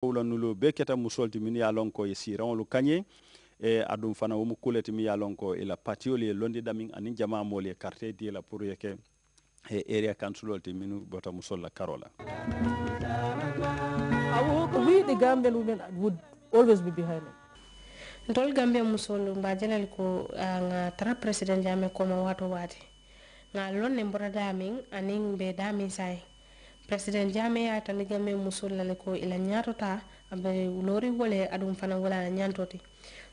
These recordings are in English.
wula nulu be keta musolti min ya lon ko e sirawolu kanye e adum fana wo mu kuleti mi ya lon ko ila patioli e londi damin anin jama moli e carte di la pour yeke e area council ti minu bota musolla karola. We the Gambian women would always be behind it. Ntol Gambia musolu mbajelal ko nga tra president jame ko ma wato wati nga lonne mbora damin anin be dami sai president jame ya tan Gambia musolla le ko ila nyatota abe lori wole adum fana wala nyantoti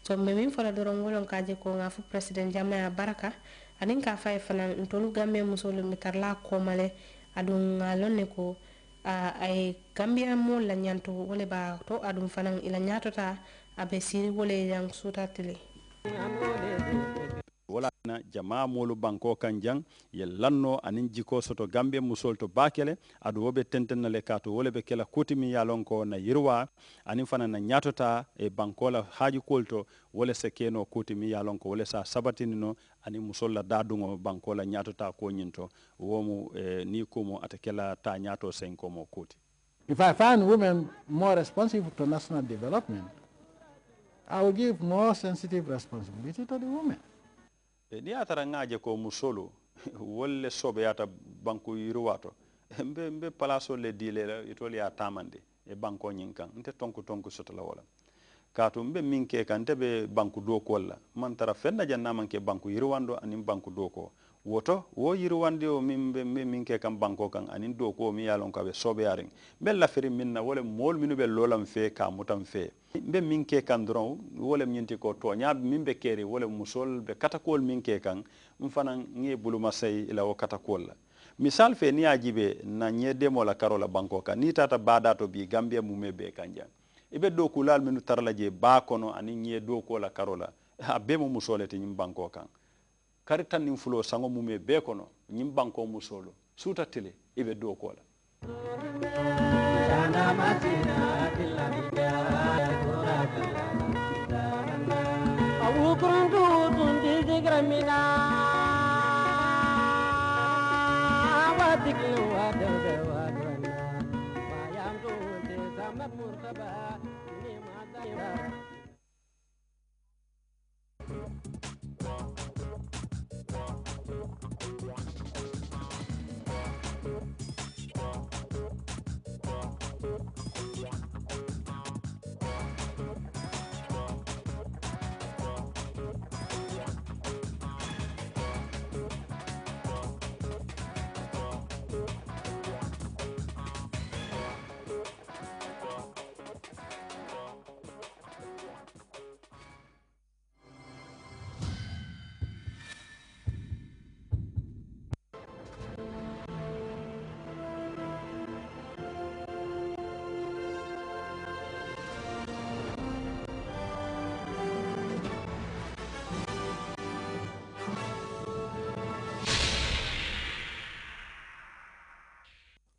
so me min fala doron wolon kaje ko nga fu president jame ya baraka anin ka fay fana ntol Gambia musolu mi tarla ko male adum nga lonne ko ay Gambia mo la nyanto wole ba to adum fana ila nyatota abe siri wole yang sutatile wala na jama molu banko kanjang ye lanno anin jiko soto Gambia musol to bakele adu wobe tenten le kato wole be kela kutimi yalon ko na yirwa anin fana na nyatota e bankola haji kolto wole se keno kutimi yalon ko wole sa sabatinino anin musol la dadungo bankola nyatota ko nyinto womu ni kumo atakela ta nyato senko mo kuti. If I find women more responsive to national development, I will give more sensitive responsibility to the women. Ni atara ngaje ko musolo wolle sobe yata banku yiruwato mbe palaso le dile itoli ya tamande e banko nyinkan nte tonku sotala wala kato mbe minke kan tebe banku do kolla man tara fenna janna manke banku yiruwando anin banku do ko woto wo yiruwande o mimbe minke kan banko kan anin do ko mi yalon ka be sobe yarin bella feri minna wala mol minu be lolam fe ka mutam fe mbe minke kan dron wala nyinti ko to nya mimbe keri wala musol be katakol minke kan mfana nge buluma sey ila o katakol la misal fe ni ajibe na nye demo la karola banko kan ni tata bada to bi Gambia mume be kanja ibe do kulal minu tarla je ba kono anin nye do ko la karola abe mo musolete nyim banko kan karitan nin fulo sango mume be kono nyim banko musolo suta tele ibe do ko la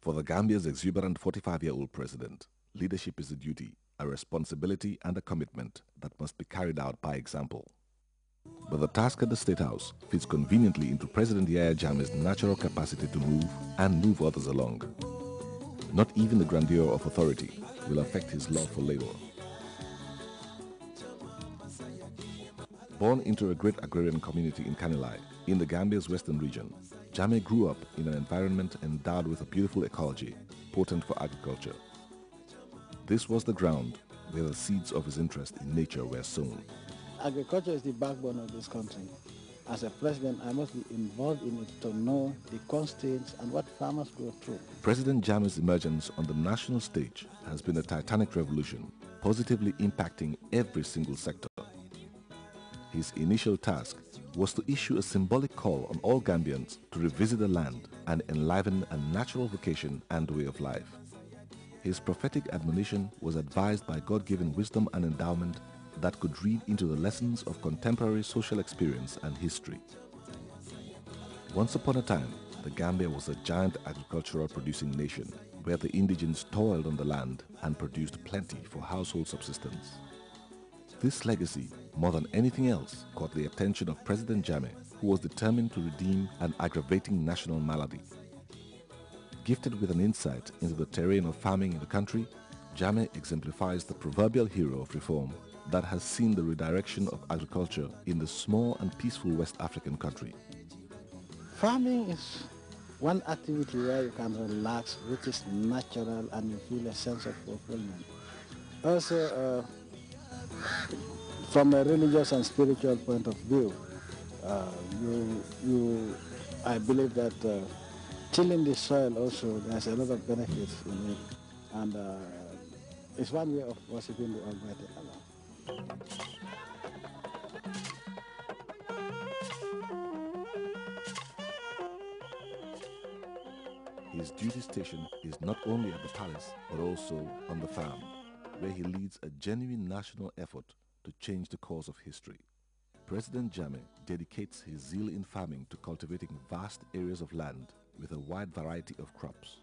For the Gambia's exuberant 45-year-old president, leadership is a duty, a responsibility and a commitment that must be carried out by example. But the task at the State House fits conveniently into President Yahya Jammeh's natural capacity to move and move others along. Not even the grandeur of authority will affect his love for labor. Born into a great agrarian community in Kanilai, in the Gambia's western region, Jammeh grew up in an environment endowed with a beautiful ecology, potent for agriculture. This was the ground where the seeds of his interest in nature were sown. Agriculture is the backbone of this country. As a president, I must be involved in it to know the constraints and what farmers go through. President Jammeh's emergence on the national stage has been a titanic revolution, positively impacting every single sector. His initial task was to issue a symbolic call on all Gambians to revisit the land and enliven a natural vocation and way of life. His prophetic admonition was advised by God-given wisdom and endowment that could read into the lessons of contemporary social experience and history. Once upon a time, the Gambia was a giant agricultural producing nation where the indigents toiled on the land and produced plenty for household subsistence. This legacy, more than anything else, caught the attention of President Jammeh, who was determined to redeem an aggravating national malady. Gifted with an insight into the terrain of farming in the country, Jammeh exemplifies the proverbial hero of reform that has seen the redirection of agriculture in the small and peaceful West African country. Farming is one activity where you can relax, which is natural, and you feel a sense of fulfillment. Also, from a religious and spiritual point of view, I believe that tilling the soil also, there's a lot of benefits in it, and it's one way of worshiping the Almighty Allah. His duty station is not only at the palace, but also on the farm, where he leads a genuine national effort to change the course of history. President Jammeh dedicates his zeal in farming to cultivating vast areas of land with a wide variety of crops.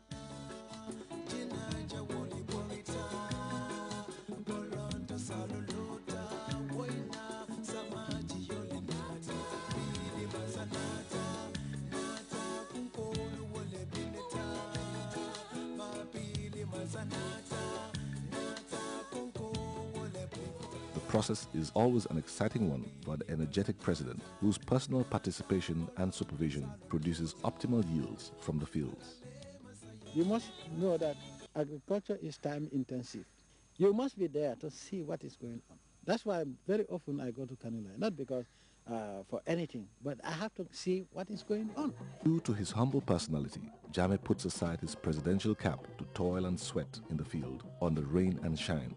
The process is always an exciting one for an energetic president whose personal participation and supervision produces optimal yields from the fields. You must know that agriculture is time intensive. You must be there to see what is going on. That's why very often I go to Kanilai, not because for anything, but I have to see what is going on. Due to his humble personality, Jammeh puts aside his presidential cap to toil and sweat in the field under rain and shine.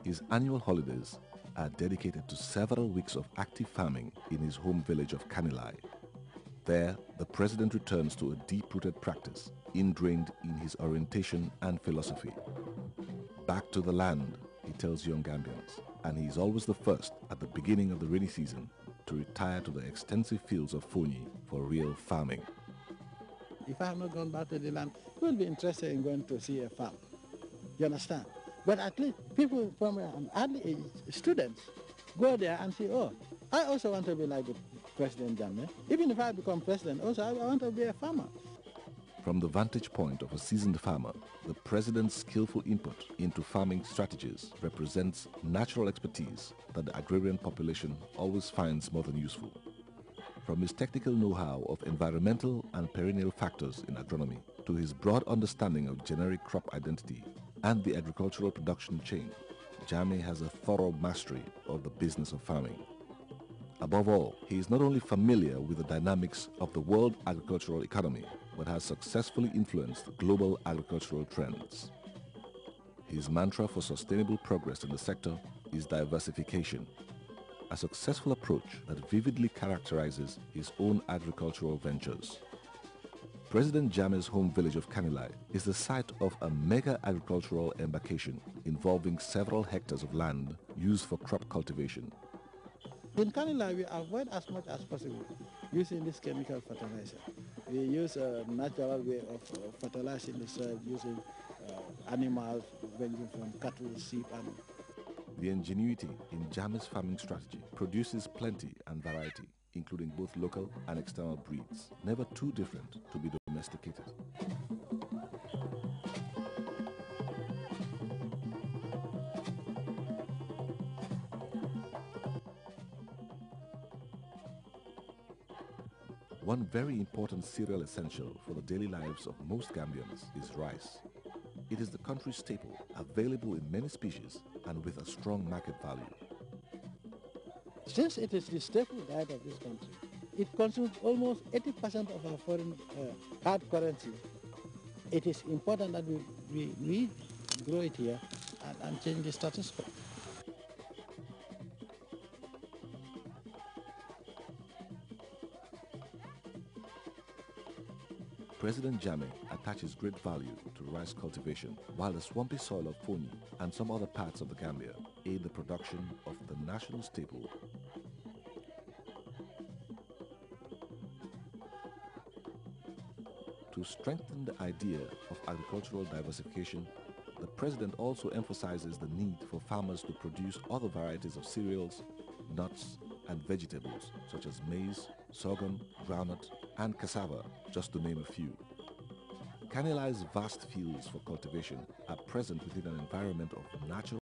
His annual holidays are dedicated to several weeks of active farming in his home village of Kanilai. There, the president returns to a deep-rooted practice, ingrained in his orientation and philosophy. Back to the land, he tells young Gambians, and he is always the first at the beginning of the rainy season to retire to the extensive fields of Fonyi for real farming. If I have not gone back to the land, who will be interested in going to see a farm? You understand? But at least people from an early age, students, go there and say, oh, I also want to be like the President Jammeh. Even if I become president, also I want to be a farmer. From the vantage point of a seasoned farmer, the president's skillful input into farming strategies represents natural expertise that the agrarian population always finds more than useful. From his technical know-how of environmental and perennial factors in agronomy to his broad understanding of generic crop identity and the agricultural production chain, Jammeh has a thorough mastery of the business of farming. Above all, he is not only familiar with the dynamics of the world agricultural economy, but has successfully influenced global agricultural trends. His mantra for sustainable progress in the sector is diversification, a successful approach that vividly characterizes his own agricultural ventures. President Jammeh's home village of Kanilai is the site of a mega agricultural embarkation involving several hectares of land used for crop cultivation. In Kanilai, we avoid as much as possible using this chemical fertilizer. We use a natural way of fertilizing the soil using animals ranging from cattle, sheep, and... The ingenuity in Jammeh's farming strategy produces plenty and variety, including both local and external breeds, never too different to be domesticated. One very important cereal essential for the daily lives of most Gambians is rice. It is the country's staple, available in many species and with a strong market value. Since it is the staple diet of this country, it consumes almost 80% of our foreign hard currency. It is important that we grow it here and change the status quo. President Jammeh attaches great value to rice cultivation, while the swampy soil of Fonyi and some other parts of the Gambia aid the production of the national staple. To strengthen the idea of agricultural diversification, the President also emphasizes the need for farmers to produce other varieties of cereals, nuts, and vegetables such as maize, sorghum, groundnut, and cassava, just to name a few. Kanilai's vast fields for cultivation are present within an environment of natural